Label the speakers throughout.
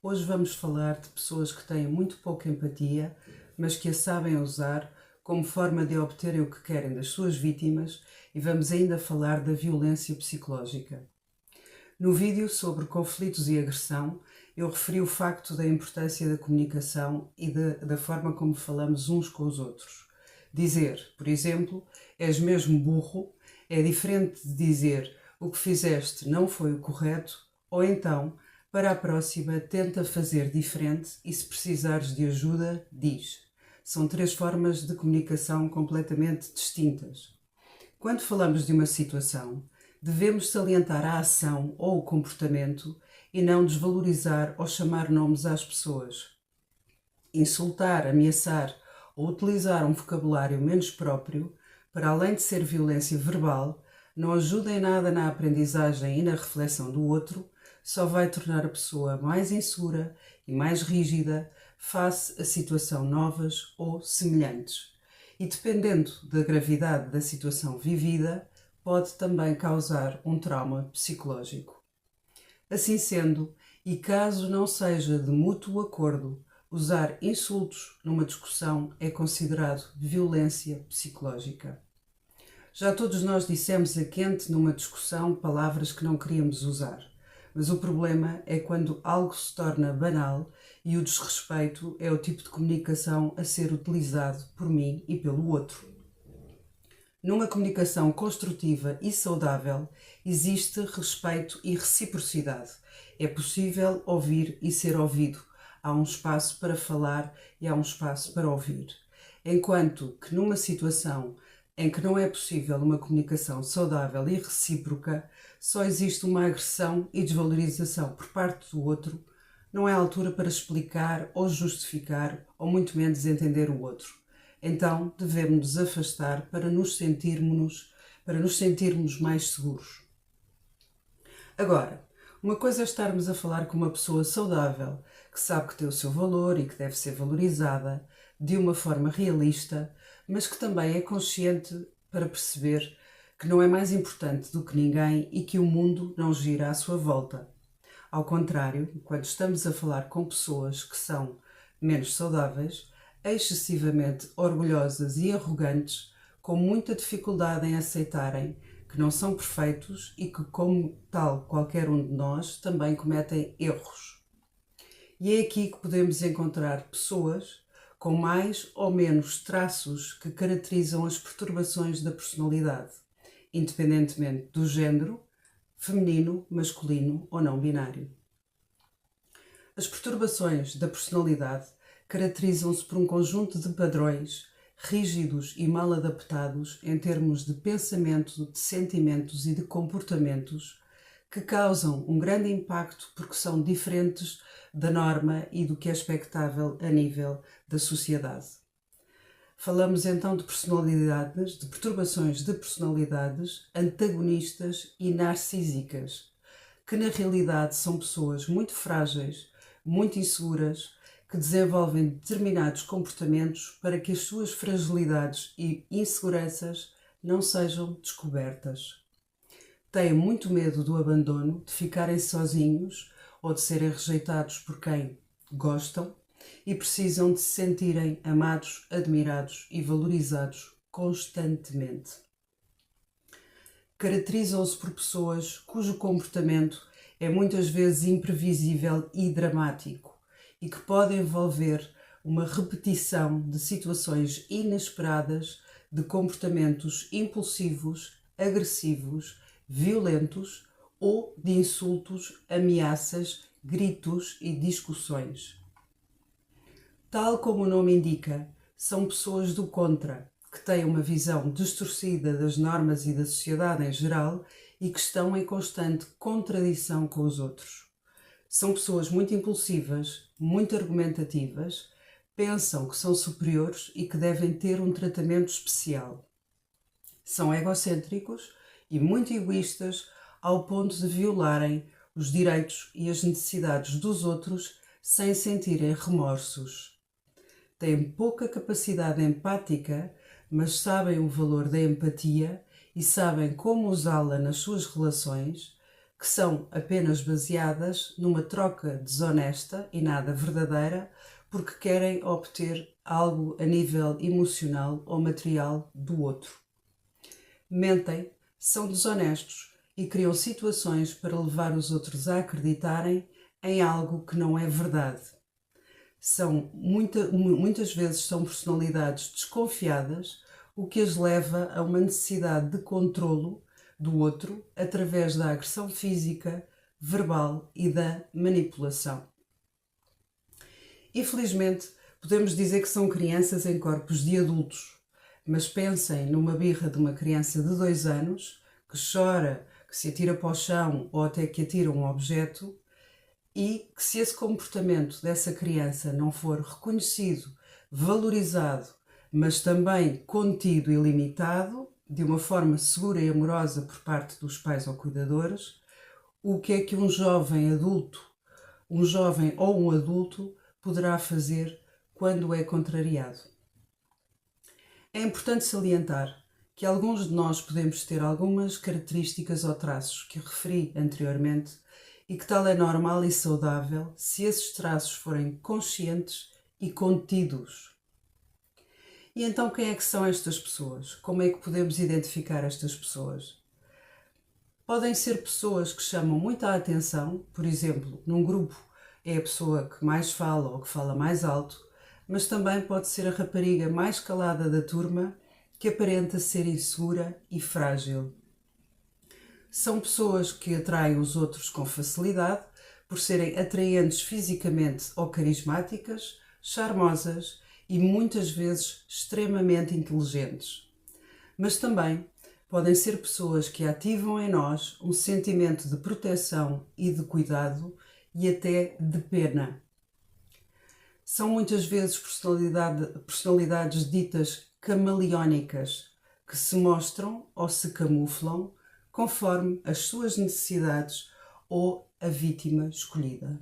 Speaker 1: Hoje vamos falar de pessoas que têm muito pouca empatia, mas que a sabem usar como forma de obterem o que querem das suas vítimas, e vamos ainda falar da violência psicológica. No vídeo sobre conflitos e agressão, eu referi o facto da importância da comunicação e da forma como falamos uns com os outros. Dizer, por exemplo, és mesmo burro, é diferente de dizer o que fizeste não foi o correto, ou então, para a próxima, tenta fazer diferente e se precisares de ajuda, diz. São três formas de comunicação completamente distintas. Quando falamos de uma situação, devemos salientar a ação ou o comportamento e não desvalorizar ou chamar nomes às pessoas. Insultar, ameaçar ou utilizar um vocabulário menos próprio, para além de ser violência verbal, não ajuda em nada na aprendizagem e na reflexão do outro, só vai tornar a pessoa mais insegura e mais rígida face a situações novas ou semelhantes. E dependendo da gravidade da situação vivida, pode também causar um trauma psicológico. Assim sendo, e caso não seja de mútuo acordo, usar insultos numa discussão é considerado violência psicológica. Já todos nós dissemos a quente numa discussão palavras que não queríamos usar, mas o problema é quando algo se torna banal e o desrespeito é o tipo de comunicação a ser utilizado por mim e pelo outro. Numa comunicação construtiva e saudável, existe respeito e reciprocidade. É possível ouvir e ser ouvido. Há um espaço para falar e há um espaço para ouvir. Enquanto que numa situação em que não é possível uma comunicação saudável e recíproca, só existe uma agressão e desvalorização por parte do outro, não é a altura para explicar ou justificar ou muito menos entender o outro. Então devemos nos afastar para nos sentirmos mais seguros. Agora, uma coisa é estarmos a falar com uma pessoa saudável, que sabe que tem o seu valor e que deve ser valorizada de uma forma realista, mas que também é consciente para perceber que não é mais importante do que ninguém e que o mundo não gira à sua volta. Ao contrário, quando estamos a falar com pessoas que são menos saudáveis, excessivamente orgulhosas e arrogantes, com muita dificuldade em aceitarem que não são perfeitos e que, como tal, qualquer um de nós também cometem erros. E é aqui que podemos encontrar pessoas com mais ou menos traços que caracterizam as perturbações da personalidade, independentemente do género, feminino, masculino ou não binário. As perturbações da personalidade caracterizam-se por um conjunto de padrões rígidos e mal adaptados em termos de pensamento, de sentimentos e de comportamentos que causam um grande impacto porque são diferentes da norma e do que é expectável a nível da sociedade. Falamos então de personalidades, de perturbações de personalidades antagonistas e narcísicas, que na realidade são pessoas muito frágeis, muito inseguras, que desenvolvem determinados comportamentos para que as suas fragilidades e inseguranças não sejam descobertas. Têm muito medo do abandono, de ficarem sozinhos ou de serem rejeitados por quem gostam e precisam de se sentirem amados, admirados e valorizados constantemente. Caracterizam-se por pessoas cujo comportamento é muitas vezes imprevisível e dramático e que pode envolver uma repetição de situações inesperadas, de comportamentos impulsivos, agressivos, violentos ou de insultos, ameaças, gritos e discussões. Tal como o nome indica, são pessoas do contra, que têm uma visão distorcida das normas e da sociedade em geral e que estão em constante contradição com os outros. São pessoas muito impulsivas, muito argumentativas, pensam que são superiores e que devem ter um tratamento especial. São egocêntricos e muito egoístas ao ponto de violarem os direitos e as necessidades dos outros sem sentirem remorsos. Têm pouca capacidade empática, mas sabem o valor da empatia e sabem como usá-la nas suas relações, que que são apenas baseadas numa troca desonesta e nada verdadeira, porque querem obter algo a nível emocional ou material do outro. Mentem, são desonestos e criam situações para levar os outros a acreditarem em algo que não é verdade. Muitas vezes são personalidades desconfiadas, o que as leva a uma necessidade de controlo do outro através da agressão física, verbal e da manipulação. Infelizmente, podemos dizer que são crianças em corpos de adultos, mas pensem numa birra de uma criança de 2 anos que chora, que se atira para o chão ou até que atira um objeto, e que se esse comportamento dessa criança não for reconhecido, valorizado, mas também contido e limitado, de uma forma segura e amorosa por parte dos pais ou cuidadores, o que é que um jovem ou um adulto poderá fazer quando é contrariado? É importante salientar que alguns de nós podemos ter algumas características ou traços que referi anteriormente e que tal é normal e saudável se esses traços forem conscientes e contidos. E então quem é que são estas pessoas? Como é que podemos identificar estas pessoas? Podem ser pessoas que chamam muita atenção, por exemplo, num grupo é a pessoa que mais fala ou que fala mais alto, mas também pode ser a rapariga mais calada da turma que aparenta ser insegura e frágil. São pessoas que atraem os outros com facilidade por serem atraentes fisicamente ou carismáticas, charmosas e muitas vezes extremamente inteligentes. Mas também podem ser pessoas que ativam em nós um sentimento de proteção e de cuidado e até de pena. São muitas vezes personalidades ditas camaleónicas que se mostram ou se camuflam conforme as suas necessidades ou a vítima escolhida.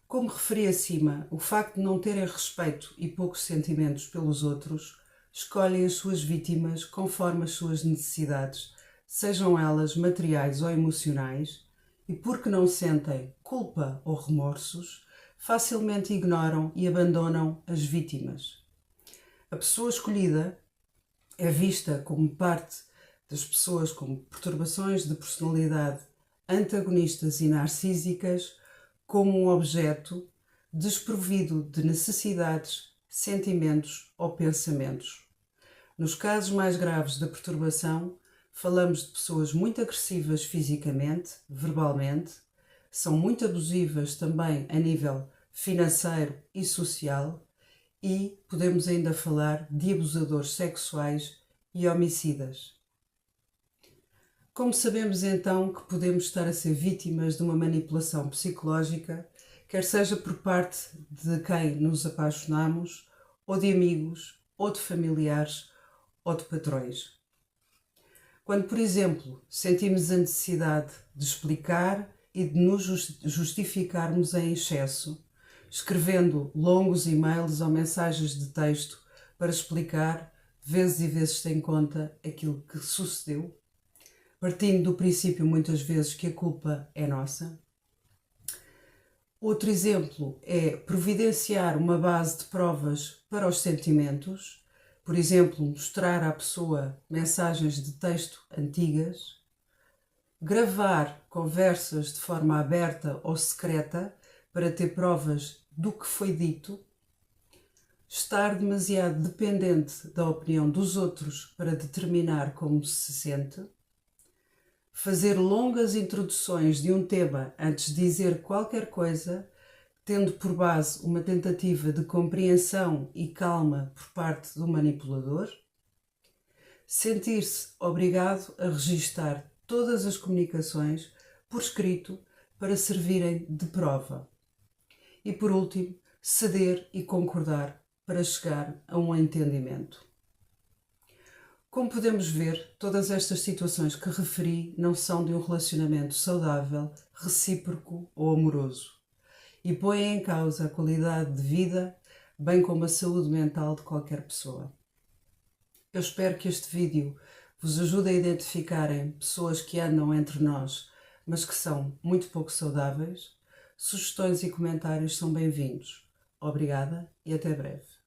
Speaker 1: Como referi acima, o facto de não terem respeito e poucos sentimentos pelos outros, escolhem as suas vítimas conforme as suas necessidades, sejam elas materiais ou emocionais, e porque não sentem culpa ou remorsos, facilmente ignoram e abandonam as vítimas. A pessoa escolhida é vista como parte das pessoas com perturbações de personalidade antagonistas e narcísicas como um objeto desprovido de necessidades, sentimentos ou pensamentos. Nos casos mais graves da perturbação, falamos de pessoas muito agressivas fisicamente, verbalmente, são muito abusivas também a nível financeiro e social e podemos ainda falar de abusadores sexuais e homicidas. Como sabemos então que podemos estar a ser vítimas de uma manipulação psicológica, quer seja por parte de quem nos apaixonamos, ou de amigos, ou de familiares, ou de patrões? Quando, por exemplo, sentimos a necessidade de explicar e de nos justificarmos em excesso, escrevendo longos e-mails ou mensagens de texto para explicar, vezes e vezes sem conta, aquilo que sucedeu, partindo do princípio muitas vezes que a culpa é nossa. Outro exemplo é providenciar uma base de provas para os sentimentos, por exemplo, mostrar à pessoa mensagens de texto antigas, gravar conversas de forma aberta ou secreta para ter provas do que foi dito, estar demasiado dependente da opinião dos outros para determinar como se sente, fazer longas introduções de um tema antes de dizer qualquer coisa, tendo por base uma tentativa de compreensão e calma por parte do manipulador, sentir-se obrigado a registar todas as comunicações por escrito para servirem de prova. E por último, ceder e concordar para chegar a um entendimento. Como podemos ver, todas estas situações que referi não são de um relacionamento saudável, recíproco ou amoroso e põem em causa a qualidade de vida, bem como a saúde mental de qualquer pessoa. Eu espero que este vídeo vos ajude a identificarem pessoas que andam entre nós mas que são muito pouco saudáveis, sugestões e comentários são bem-vindos. Obrigada e até breve.